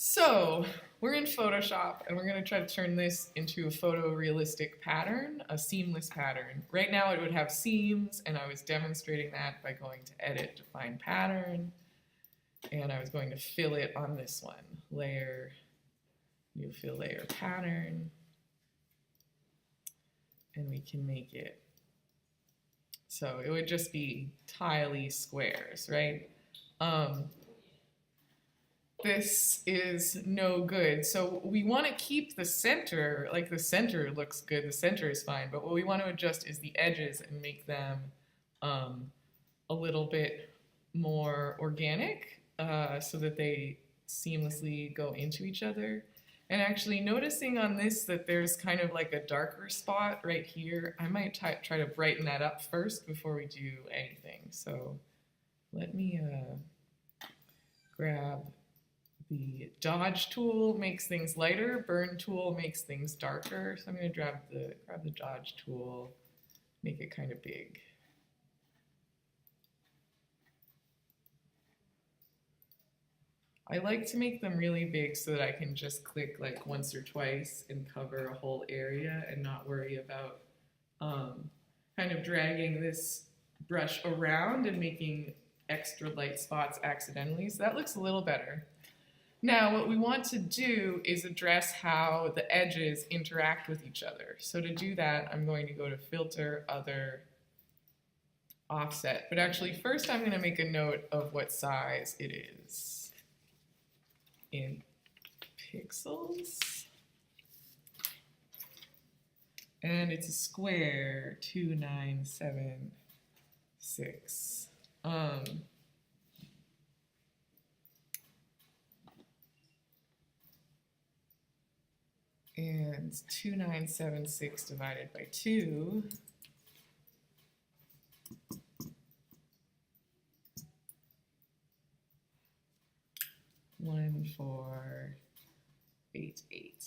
So we're in Photoshop and we're going to try to turn this into a photorealistic pattern, a seamless pattern. Right now it would have seams, and I was demonstrating that by going to Edit, Define Pattern, and I was going to fill it on this one. Layer, New Fill Layer Pattern, and we can make it so it would just be tiley squares, right? This is no good. So we want to keep the center, like the center looks good, the center is fine, but what we want to adjust is the edges and make them a little bit more organic so that they seamlessly go into each other. And actually noticing on this that there's kind of like a darker spot right here, I might try to brighten that up first before we do anything. So let me grab the dodge tool, makes things lighter. Burn tool makes things darker. So I'm going to grab the dodge tool, make it kind of big. I like to make them really big so that I can just click like once or twice and cover a whole area and not worry about kind of dragging this brush around and making extra light spots accidentally. So that looks a little better. Now what we want to do is address how the edges interact with each other. So to do that, I'm going to go to Filter, Other, Offset. But actually first I'm going to make a note of what size it is in pixels. And it's a square, 2976. And 2976 divided by 2 . 1488.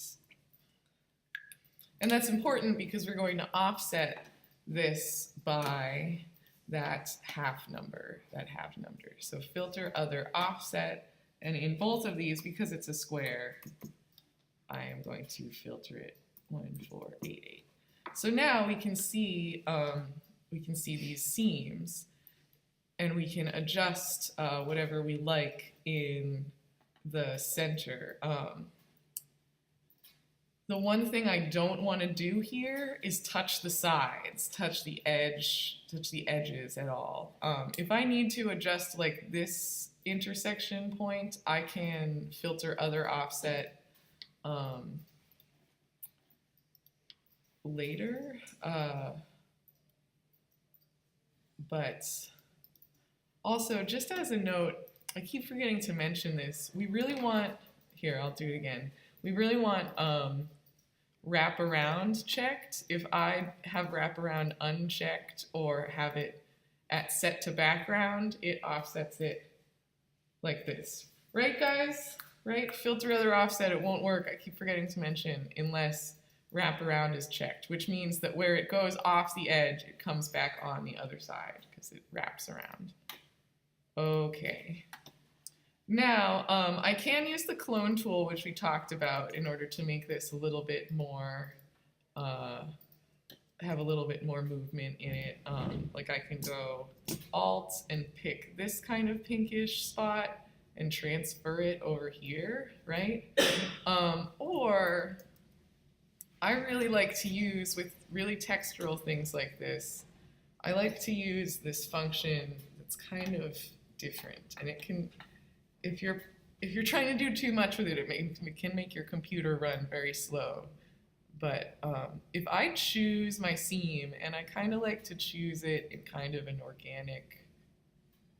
And that's important because we're going to offset this by that half number. So Filter, Other, Offset, and in both of these, because it's a square, I am going to filter it 1488. So now we can see these seams, and we can adjust whatever we like in the center. The one thing I don't want to do here is touch the sides, touch the edges at all. If I need to adjust like this intersection point, I can Filter, Other, Offset later, but also just as a note, I keep forgetting to mention this, we really want, here I'll do it again, we really want wraparound checked. If I have wraparound unchecked or have it at set to background, it offsets it like this. Right guys? Right? Filter, Other, Offset, it won't work, I keep forgetting to mention, unless wraparound is checked, which means that where it goes off the edge, it comes back on the other side because it wraps around. Okay. Now, I can use the clone tool, which we talked about, in order to make this a little bit more, have a little bit more movement in it. Like I can go Alt and pick this kind of pinkish spot and transfer it over here, right? Or I really like to use, with really textural things like this, I like to use this function that's kind of different, and it can, if you're trying to do too much with it, it can make your computer run very slow. But if I choose my seam, and I kind of like to choose it in kind of an organic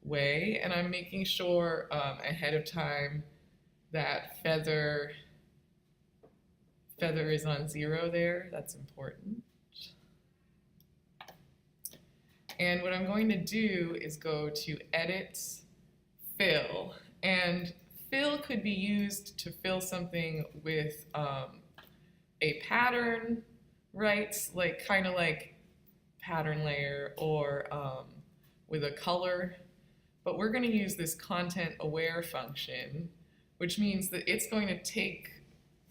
way, and I'm making sure ahead of time that feather is on 0 there, that's important. And what I'm going to do is go to Edit, Fill, and fill could be used to fill something with a pattern, right? Like kind of like pattern layer, or with a color. But we're going to use this content aware function which means that it's going to take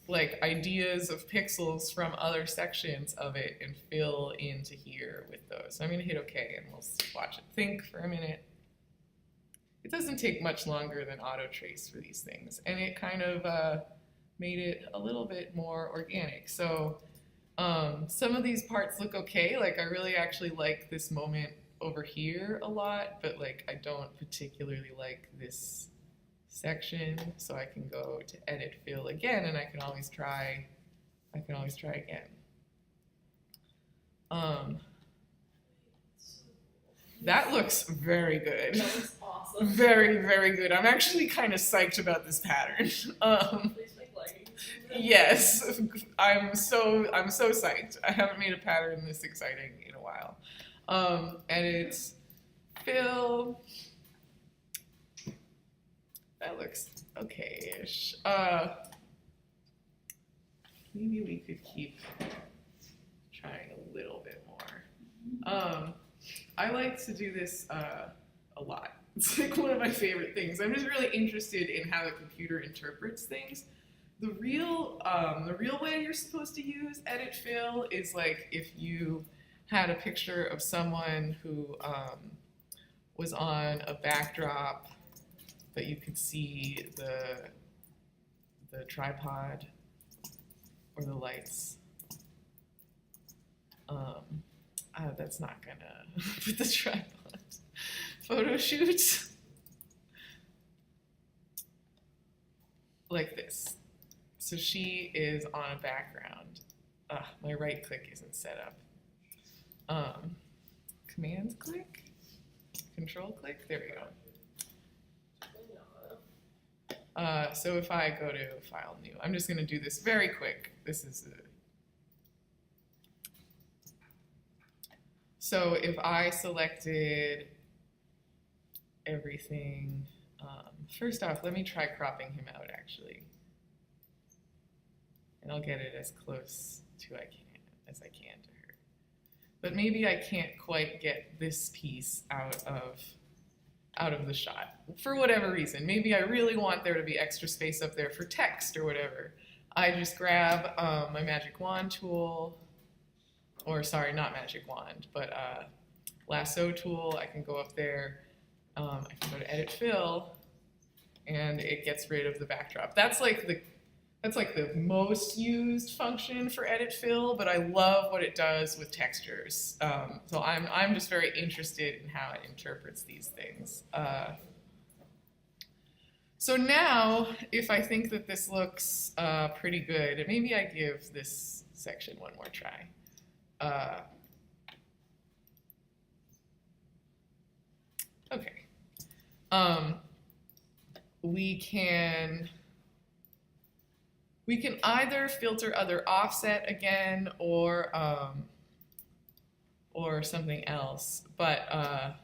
like ideas of pixels from other sections of it and fill into here with those. So I'm gonna hit OK and we'll watch it think for a minute. It doesn't take much longer than auto trace for these things, and it kind of made it a little bit more organic. So some of these parts look okay. Like I really actually like this moment over here a lot, but like I don't particularly like this section. So I can go to edit fill again, and I can always try again. That looks very good. That looks awesome. Very, very good. I'm actually kind of psyched about this pattern. Please make leggings. Yes, I'm so psyched. I haven't made a pattern this exciting in a while. And it's fill. That looks okay-ish. Maybe we could keep trying a little bit more. I like to do this a lot. It's like one of my favorite things. I'm just really interested in how the computer interprets things. The real way you're supposed to use edit fill is like if you had a picture of someone who was on a backdrop, but you could see the tripod or the lights. That's not gonna put the tripod. Photo shoot. Like this. So she is on a background. My right click isn't set up. Command click? Control click? There we go. So if I go to File New, I'm just gonna do this very quick. This is so if I selected everything, first off, let me try cropping him out actually. And I'll get it as close to as I can to her. But maybe I can't quite get this piece out of the shot for whatever reason. Maybe I really want there to be extra space up there for text or whatever. I just grab my magic wand tool, or sorry, not magic wand, but lasso tool. I can go up there. I can go to edit fill, and it gets rid of the backdrop. That's like the most used function for edit fill, but I love what it does with textures. So I'm just very interested in how it interprets these things. So now, if I think that this looks pretty good, maybe I give this section one more try. Okay. We can either filter other offset again or something else, but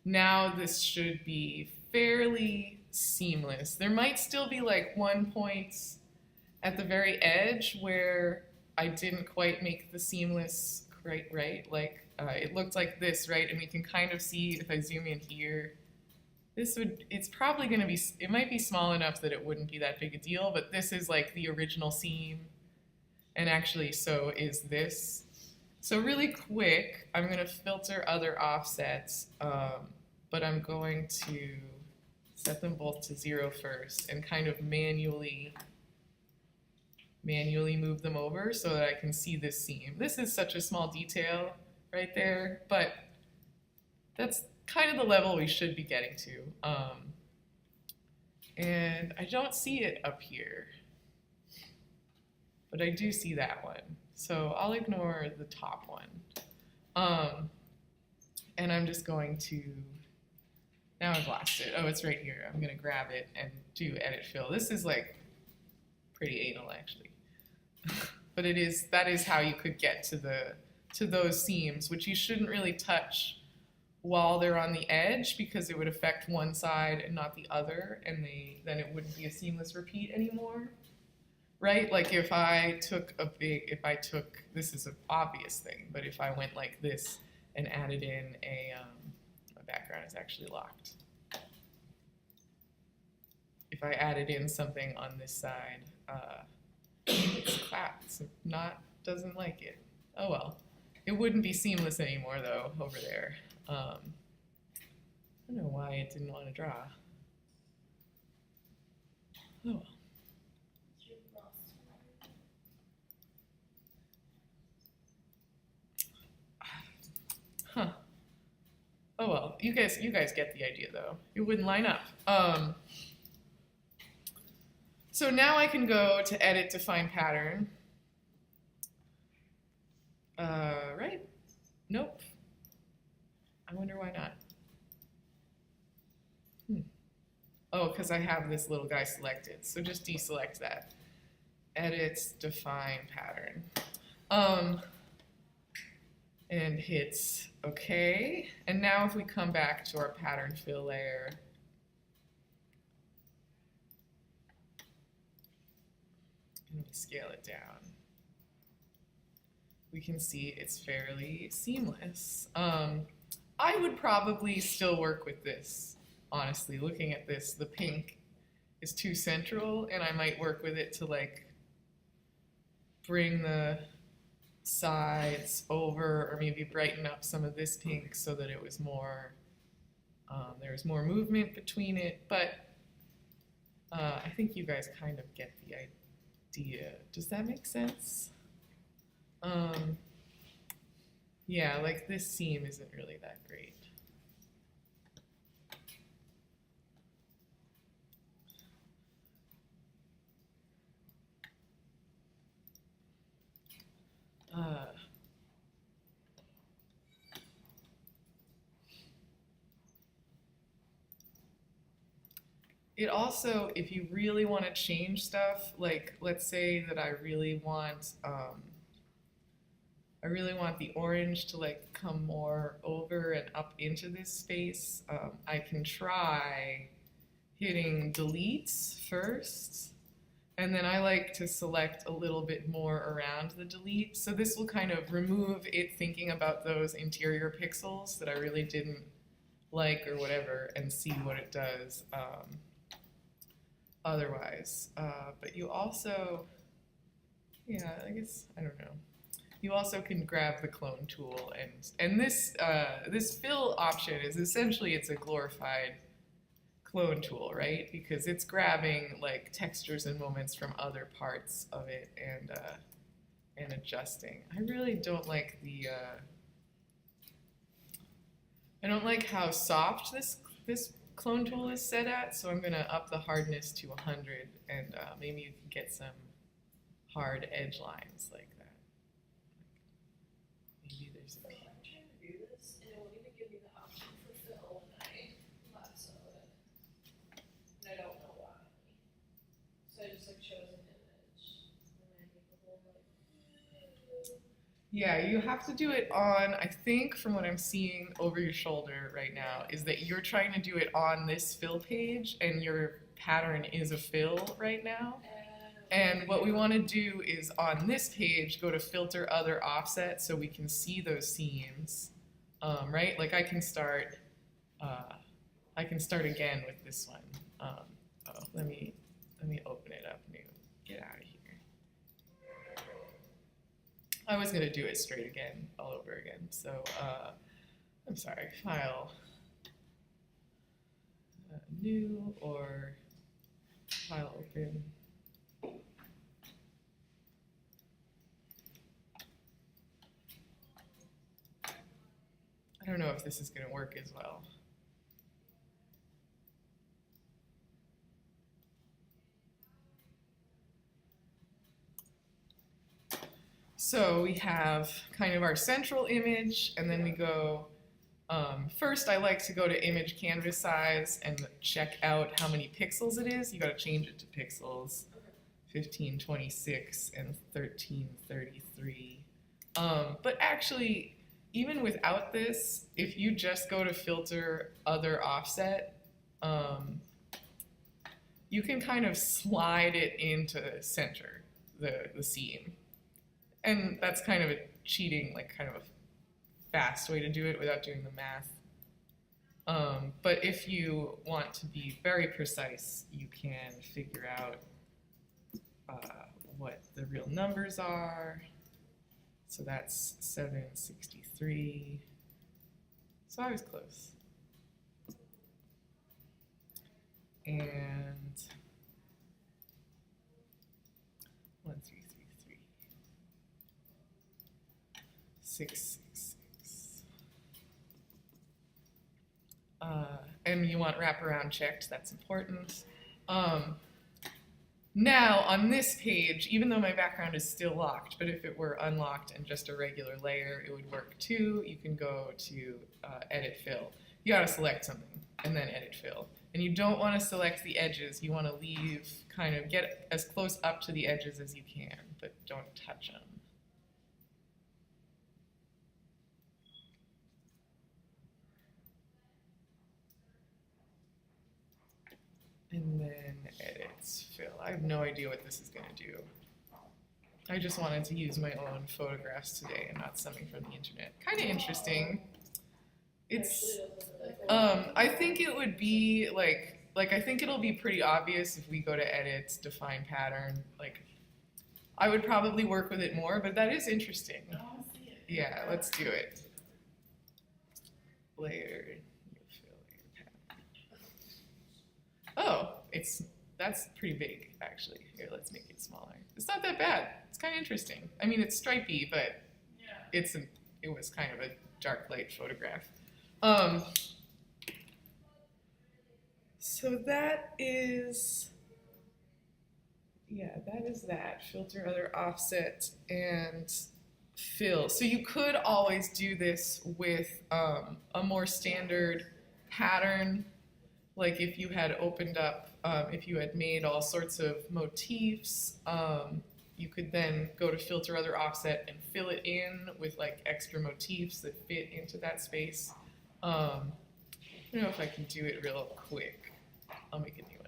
now this should be fairly seamless. There might still be like one point at the very edge where I didn't quite make the seamless quite right. Like it looked like this, right? And we can kind of see if I zoom in here, it's probably going to be, it might be small enough that it wouldn't be that big a deal, but this is like the original seam. And actually, so is this. So really quick, I'm going to filter other offsets, but I'm going to set them both to 0 first and kind of manually move them over so that I can see this seam. This is such a small detail right there, but that's kind of the level we should be getting to. And I don't see it up here, but I do see that one. So I'll ignore the top one. And I'm just going to, now I've lost it. Oh, it's right here. I'm gonna grab it and do edit fill. This is like pretty anal actually. But that is how you could get to those seams, which you shouldn't really touch while they're on the edge because it would affect one side and not the other, and then it wouldn't be a seamless repeat anymore, right? Like if I took this is an obvious thing, but if I went like this and added in my background is actually locked. if I added in something on this side, it's clapped, doesn't like it. Oh well. It wouldn't be seamless anymore though, over there. I don't know why it didn't want to draw. Oh well. Huh. Oh well, you guys get the idea though. It wouldn't line up. So now I can go to edit define pattern. Right? Nope. I wonder why not. Oh, because I have this little guy selected. So just deselect that. Edit define pattern. And hit OK. And now if we come back to our pattern fill layer, and we scale it down, we can see it's fairly seamless. I would probably still work with this, honestly. Looking at this, the pink is too central, and I might work with it to like bring the sides over, or maybe brighten up some of this pink so that it was more, there was more movement between it. But I think you guys kind of get the idea. Does that make sense? Yeah, like this seam isn't really that great. It also, if you really want to change stuff, like let's say that I really want the orange to like come more over and up into this space, I can try hitting delete first, and then I like to select a little bit more around the delete. So this will kind of remove it thinking about those interior pixels that I really didn't like or whatever, and see what it does otherwise. But you also, yeah, I guess, I don't know. You also can grab the clone tool, and this this fill option is essentially, it's a glorified clone tool, right? Because it's grabbing like textures and moments from other parts of it and adjusting. I really don't like the I don't like how soft this clone tool is set at, so I'm gonna up the hardness to 100, and maybe you can get some hard edge lines like that. Maybe there's a I'm trying to do this, and it won't even give me the option for fill when I lasso it. And I don't know why. So I just like chose an image, and then I make the whole like. Yeah, you have to do it on, I think from what I'm seeing over your shoulder right now, is that you're trying to do it on this fill page, and your pattern is a fill right now. And what we want to do is on this page, go to filter other offset so we can see those seams, right? Like I can start again with this one. Oh, let me open it up new. Get out of here. I was gonna do it straight again, all over again. So I'm sorry, file new or file open. I don't know if this is gonna work as well. So we have kind of our central image, and then we go, first I like to go to image canvas size and check out how many pixels it is. You gotta change it to pixels, 1526 and 1333. But actually, even without this, if you just go to filter other offset, you can kind of slide it into center, the seam. And that's kind of a cheating, like kind of a fast way to do it without doing the math. But if you want to be very precise, you can figure out what the real numbers are. So that's 763. So I was close. And 1333. 666. And you want wraparound checked, that's important. Now, on this page, even though my background is still locked, but if it were unlocked and just a regular layer, it would work too. You can go to Edit Fill. You gotta select something and then Edit Fill. And you don't wanna select the edges. You wanna leave, kind of get as close up to the edges as you can, but don't touch them. And then edits, fill. I have no idea what this is gonna do. I just wanted to use my own photographs today and not something from the internet. Kind of interesting. It's, I think it would be like I think it'll be pretty obvious if we go to edit, define pattern. Like, I would probably work with it more, but that is interesting. Yeah, let's do it. Layer. Oh, that's pretty big, actually. Here, let's make it smaller. It's not that bad. It's kind of interesting. I mean, it's stripey, but it was kind of a dark light photograph. So that is that. Filter, other, offset, and fill. So you could always do this with a more standard pattern. Like if you had opened up, if you had made all sorts of motifs, you could then go to filter, other, offset, and fill it in with like extra motifs that fit into that space. I don't know if I can do it real quick. I'll make a new one.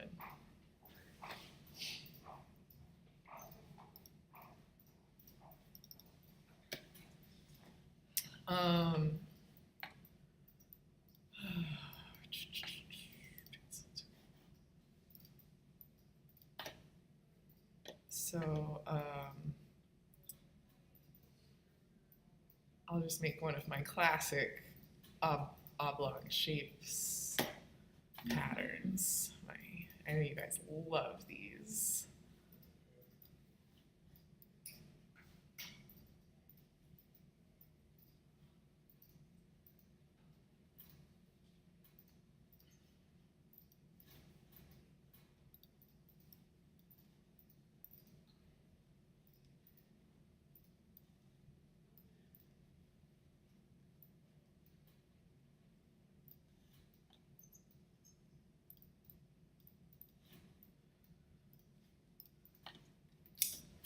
So I'll just make one of my classic oblong shapes patterns. I know you guys love these.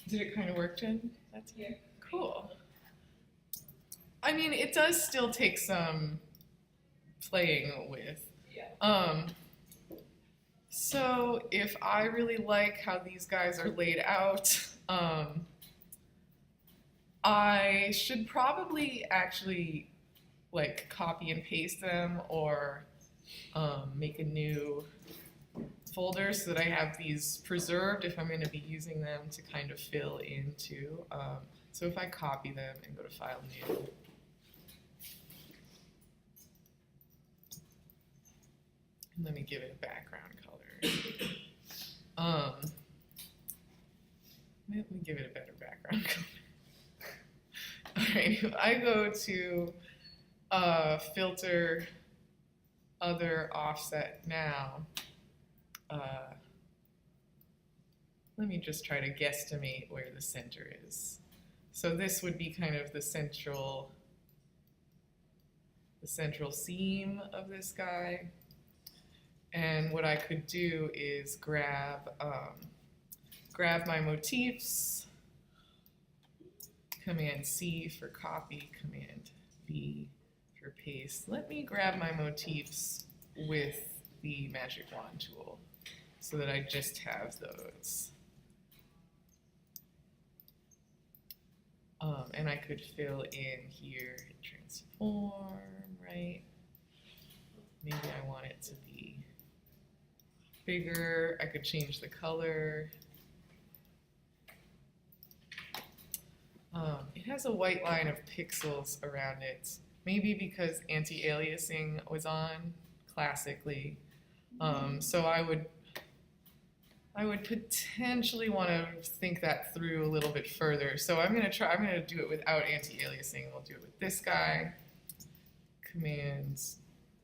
Did it kind of work, Jen? That's cool. I mean, it does still take some playing with. So if I really like how these guys are laid out, I should probably actually like copy and paste them or make a new folder so that I have these preserved if I'm going to be using them to kind of fill into. So if I copy them and go to File, New, and let me give it a background color. Let me give it a better background color. All right, if I go to Filter, Other, Offset now, let me just try to guesstimate where the center is. So this would be kind of the central seam of this guy. And what I could do is grab my motifs, Command C for copy, Command V for paste. Let me grab my motifs with the magic wand tool so that I just have those. And I could fill in here, transform, right? maybe I want it to be bigger. I could change the color. It has a white line of pixels around it, maybe because anti-aliasing was on classically. So I would potentially want to think that through a little bit further. So I'm going to do it without anti-aliasing. We'll do it with this guy. Command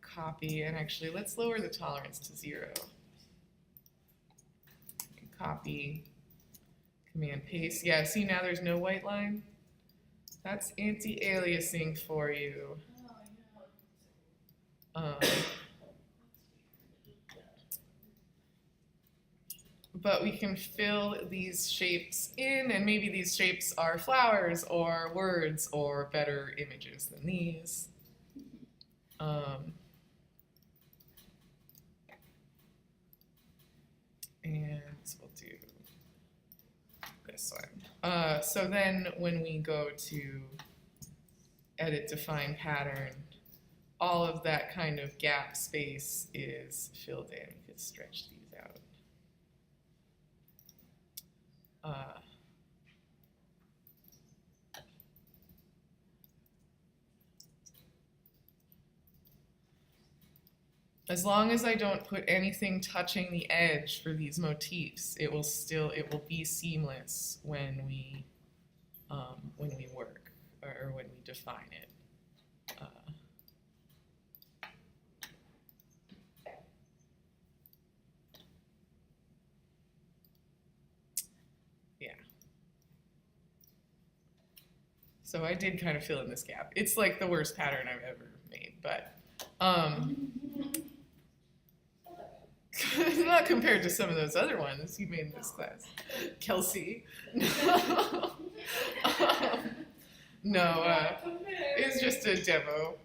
copy, and actually let's lower the tolerance to 0. Copy, command paste. Yeah, see now there's no white line? That's anti-aliasing for you. But we can fill these shapes in, and maybe these shapes are flowers or words or better images than these. And we'll do this one. So then when we go to edit define pattern, all of that kind of gap space is filled in. We could stretch these out. As long as I don't put anything touching the edge for these motifs, it will be seamless when we work or when we define it. Yeah. So I did kind of fill in this gap. It's like the worst pattern I've ever made, but not compared to some of those other ones you made in this class, Kelsey. No, it's just a demo.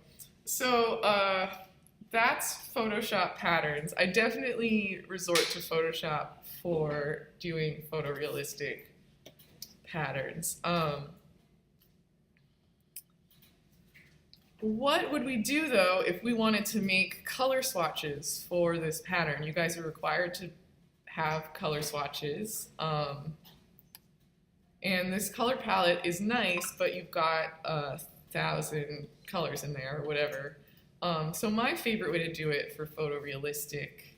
So that's Photoshop patterns. I definitely resort to Photoshop for doing photorealistic patterns. What would we do, though, if we wanted to make color swatches for this pattern? You guys are required to have color swatches. And this color palette is nice, but you've got 1,000 colors in there or whatever. So my favorite way to do it for photorealistic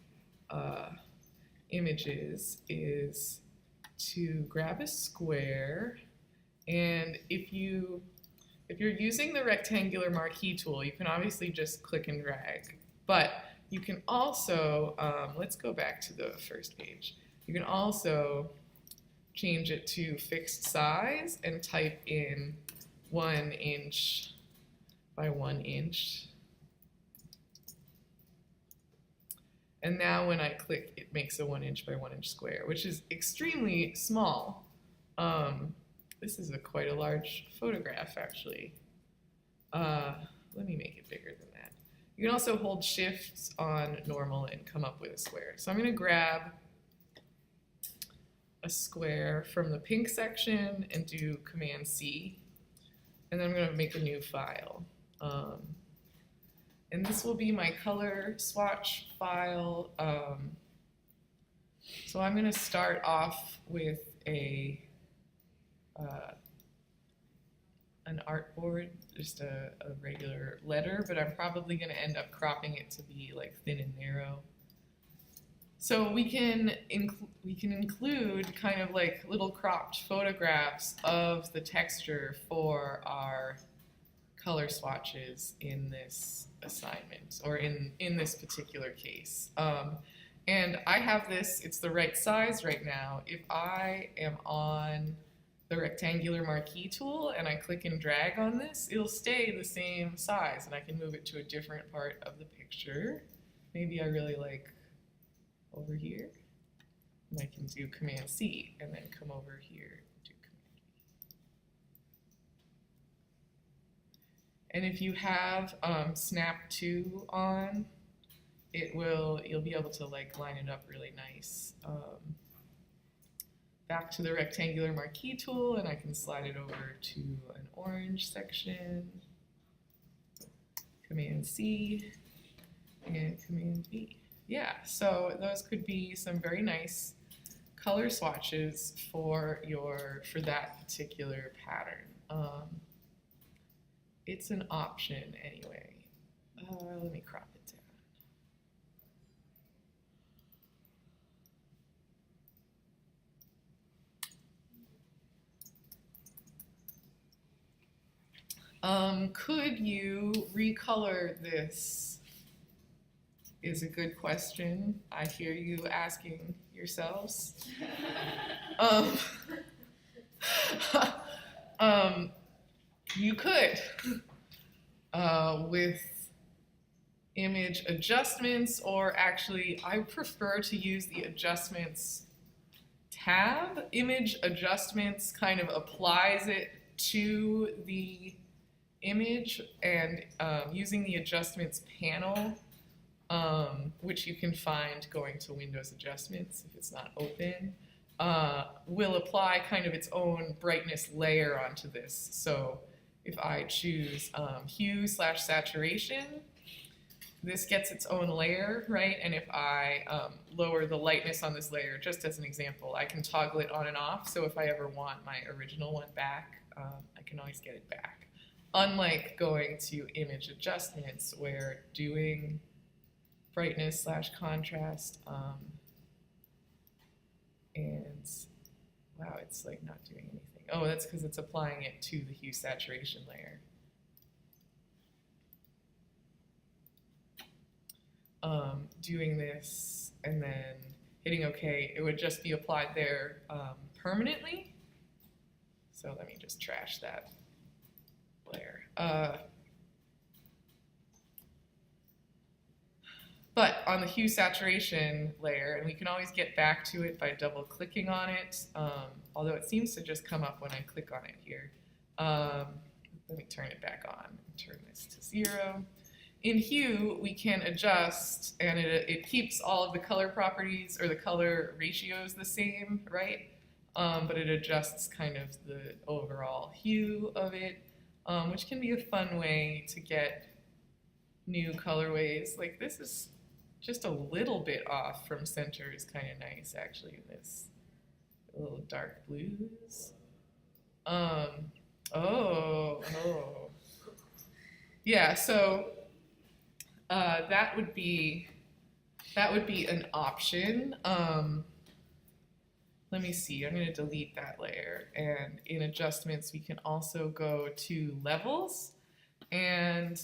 images is to grab a square, and if you're using the rectangular marquee tool, you can obviously just click and drag, but you can also, let's go back to the first page. You can also change it to fixed size and type in 1 inch by 1 inch. And now when I click, it makes a 1 inch by 1 inch square, which is extremely small. This is quite a large photograph, actually. Let me make it bigger than that. You can also hold shifts on normal and come up with a square. So I'm going to grab a square from the pink section and do Command C. And then I'm going to make a new file. And this will be my color swatch file. So I'm going to start off with an artboard, just a regular letter, but I'm probably going to end up cropping it to be like thin and narrow. So we can include kind of like little cropped photographs of the texture for our color swatches in this assignment, or in this particular case. And I have this, it's the right size right now. If I am on the rectangular marquee tool and I click and drag on this, it'll stay the same size, and I can move it to a different part of the picture. Maybe I really like over here, and I can do Command C and then come over here and do Command V. And if you have Snap to on, you'll be able to like line it up really nice. Back to the rectangular marquee tool, and I can slide it over to an orange section. Command C, and Command V. Yeah, so those could be some very nice color swatches for that particular pattern. It's an option anyway. Let me crop it down. Could you recolor this? Is a good question. I hear you asking yourselves. You could, with image adjustments, or actually I prefer to use the adjustments tab. Image adjustments kind of applies it to the image, and using the adjustments panel, which you can find going to Windows Adjustments if it's not open, will apply kind of its own brightness layer onto this. So if I choose hue/saturation, this gets its own layer, right? And if I lower the lightness on this layer, just as an example, I can toggle it on and off. So if I ever want my original one back, I can always get it back. Unlike going to image adjustments, where doing brightness/contrast, and wow, it's like not doing anything. Oh, that's because it's applying it to the hue saturation layer. Doing this and then hitting OK, it would just be applied there permanently. So let me just trash that layer. But on the hue saturation layer, and we can always get back to it by double clicking on it, although it seems to just come up when I click on it here. Let me turn it back on and turn this to 0. In hue, we can adjust, and it keeps all of the color properties or the color ratios the same, right? But it adjusts kind of the overall hue of it, which can be a fun way to get new colorways. Like this is just a little bit off from center, is kind of nice actually. This little dark blues. Yeah, so that would be an option. Let me see, I'm going to delete that layer, and in adjustments we can also go to levels, and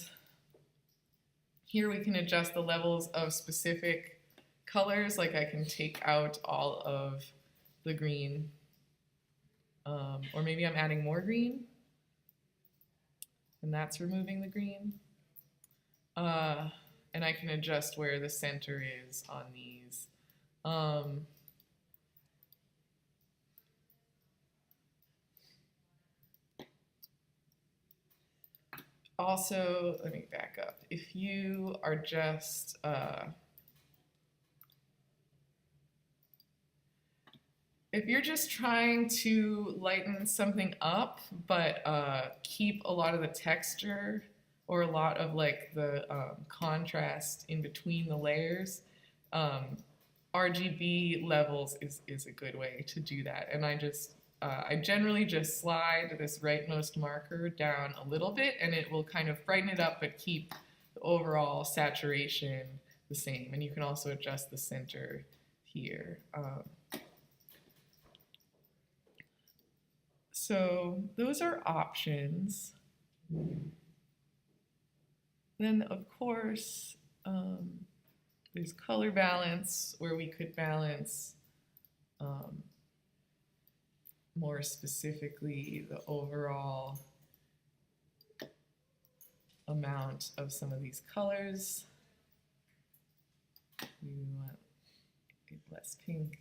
here we can adjust the levels of specific colors. Like I can take out all of the green, or maybe I'm adding more green and that's removing the green. And I can adjust where the center is on these. Also, let me back up. If you are just if you're just trying to lighten something up, but keep a lot of the texture or a lot of like the contrast in between the layers, Rgb Levels is a good way to do that. And I generally just slide this rightmost marker down a little bit, and it will kind of brighten it up but keep the overall saturation the same. And you can also adjust the center here. So those are options. Then, of course, there's color balance, where we could balance more specifically the overall amount of some of these colors. We want it less pink.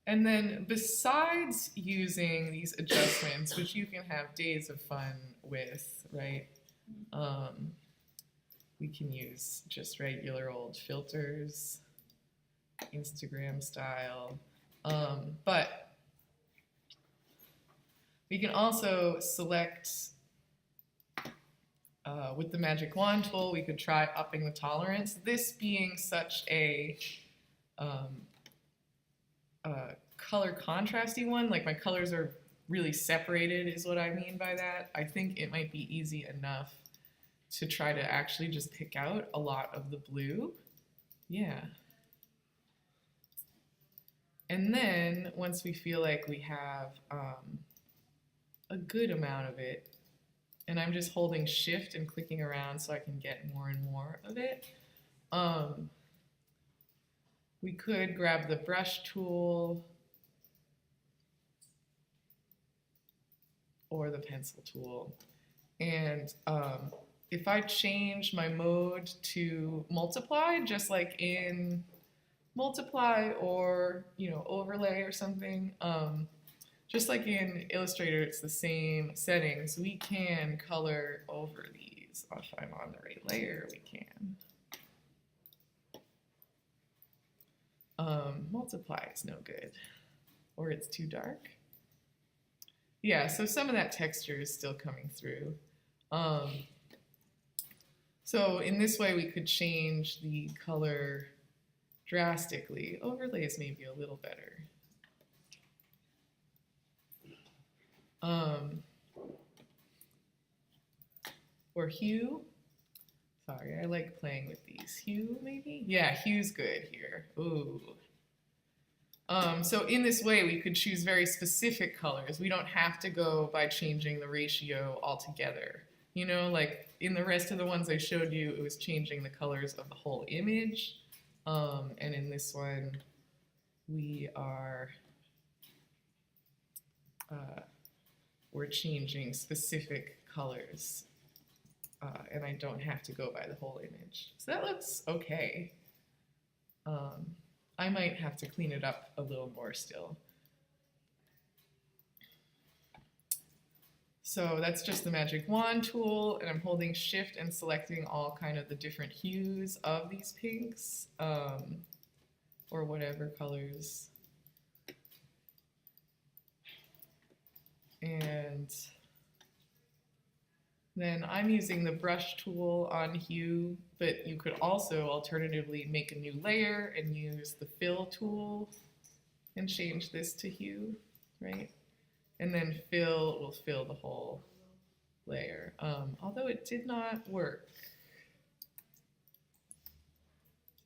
And then besides using these adjustments, which you can have days of fun with, right? We can use just regular old filters, Instagram style. But we can also select with the magic wand tool, we could try upping the tolerance. This being such a color contrasty one, like my colors are really separated is what I mean by that. I think it might be easy enough to try to actually just pick out a lot of the blue. Yeah. And then once we feel like we have a good amount of it, and I'm just holding shift and clicking around so I can get more and more of it, we could grab the brush tool or the pencil tool. And if I change my mode to multiply, just like in multiply or, you know, overlay or something, just like in Illustrator, it's the same settings. We can color over these. If I'm on the right layer, we can. Multiply is no good, or it's too dark. Yeah, so some of that texture is still coming through. So in this way, we could change the color drastically. Overlays may be a little better. Or hue. Sorry, I like playing with these. Hue, maybe? Yeah, hue's good here. Ooh. So in this way, we could choose very specific colors. We don't have to go by changing the ratio altogether. You know, like in the rest of the ones I showed you, it was changing the colors of the whole image. And in this one, we are we're changing specific colors. And I don't have to go by the whole image. So that looks okay. I might have to clean it up a little more still. So that's just the magic wand tool, and I'm holding shift and selecting all kind of the different hues of these pinks, or whatever colors. And then I'm using the brush tool on hue, but you could also alternatively make a new layer and use the fill tool and change this to hue, right? And then fill will fill the whole layer, although it did not work.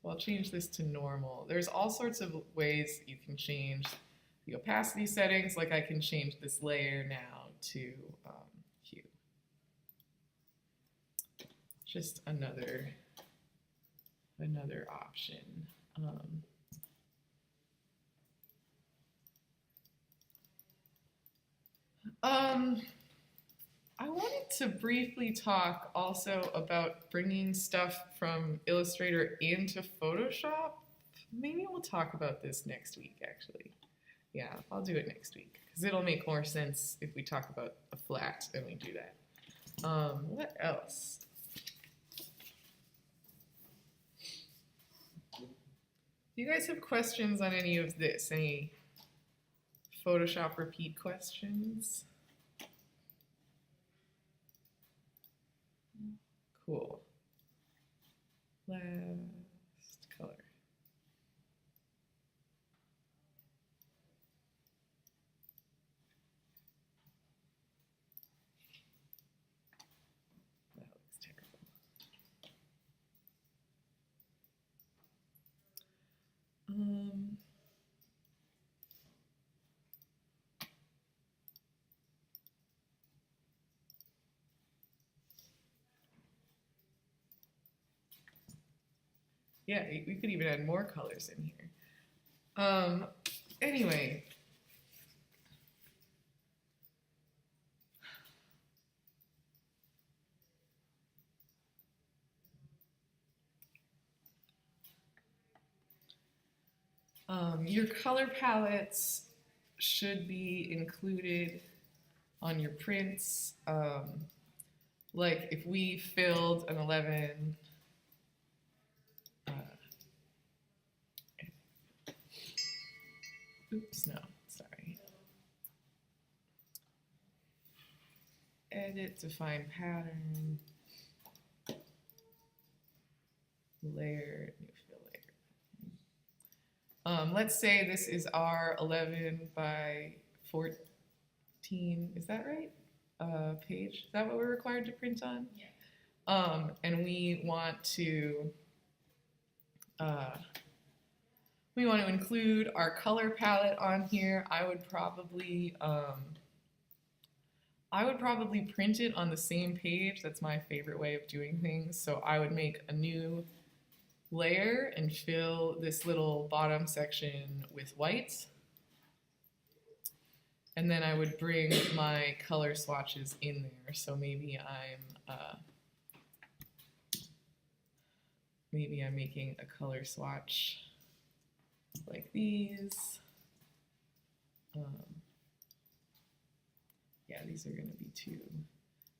So I'll change this to normal. There's all sorts of ways you can change the opacity settings, like I can change this layer now to hue. Just another option. I wanted to briefly talk also about bringing stuff from Illustrator into Photoshop. Maybe we'll talk about this next week, actually. Yeah, I'll do it next week, because it'll make more sense if we talk about a flat and we do that. What else? Do you guys have questions on any of this? Any Photoshop repeat questions? Cool. Last color. That looks terrible. Yeah, we could even add more colors in here. Anyway. Your color palettes should be included on your prints. Like if we filled an 11, oops, no, sorry. Edit, define pattern. layer, new fill layer. Let's say this is our 11 by 14, is that right? Page, is that what we're required to print on? Yeah. And we want to include our color palette on here. I would probably print it on the same page. That's my favorite way of doing things. So I would make a new layer and fill this little bottom section with white. And then I would bring my color swatches in there. So maybe I'm making a color swatch like these. Yeah, these are going to be too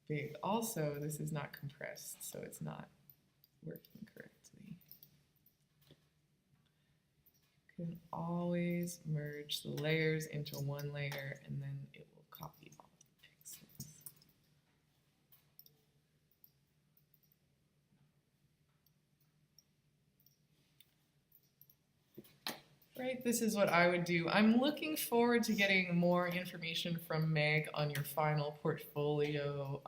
big. Also, this is not compressed, so it's not working correctly. You can always merge the layers into one layer, and then it will copy all the pixels. Right, this is what I would do. I'm looking forward to getting more information from Meg on your final portfolio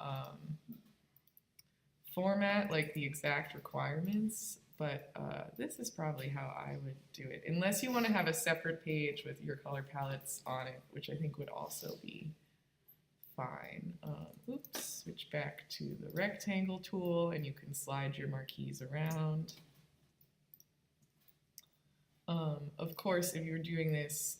format, like the exact requirements, but this is probably how I would do it. Unless you want to have a separate page with your color palettes on it, which I think would also be fine. Oops, switch back to the rectangle tool, and you can slide your marquees around. Of course, if you're doing this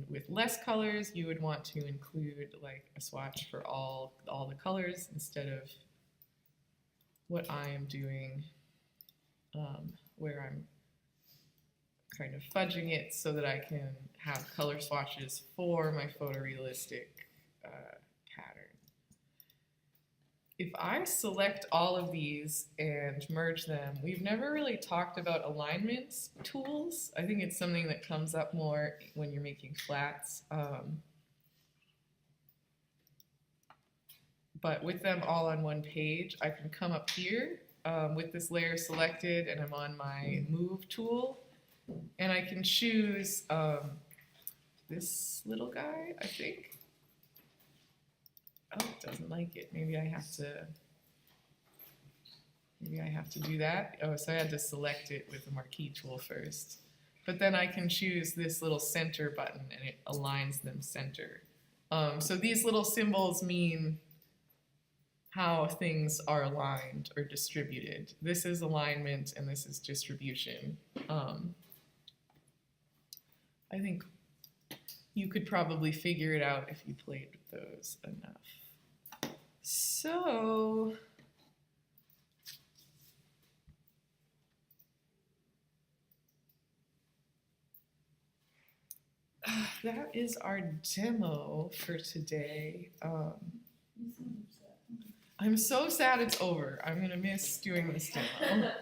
with less colors, you would want to include like a swatch for all the colors instead of what I am doing, where I'm kind of fudging it so that I can have color swatches for my photorealistic pattern. If I select all of these and merge them, we've never really talked about alignment tools. I think it's something that comes up more when you're making flats. But with them all on one page, I can come up here with this layer selected, and I'm on my move tool, and I can choose this little guy, I think. Oh, it doesn't like it. Maybe I have to do that. Oh, so I had to select it with the marquee tool first. But then I can choose this little center button, and it aligns them center. So these little symbols mean how things are aligned or distributed. This is alignment, and this is distribution. I think you could probably figure it out if you played with those enough. So, that is our demo for today. I'm so sad it's over. I'm gonna miss doing this demo.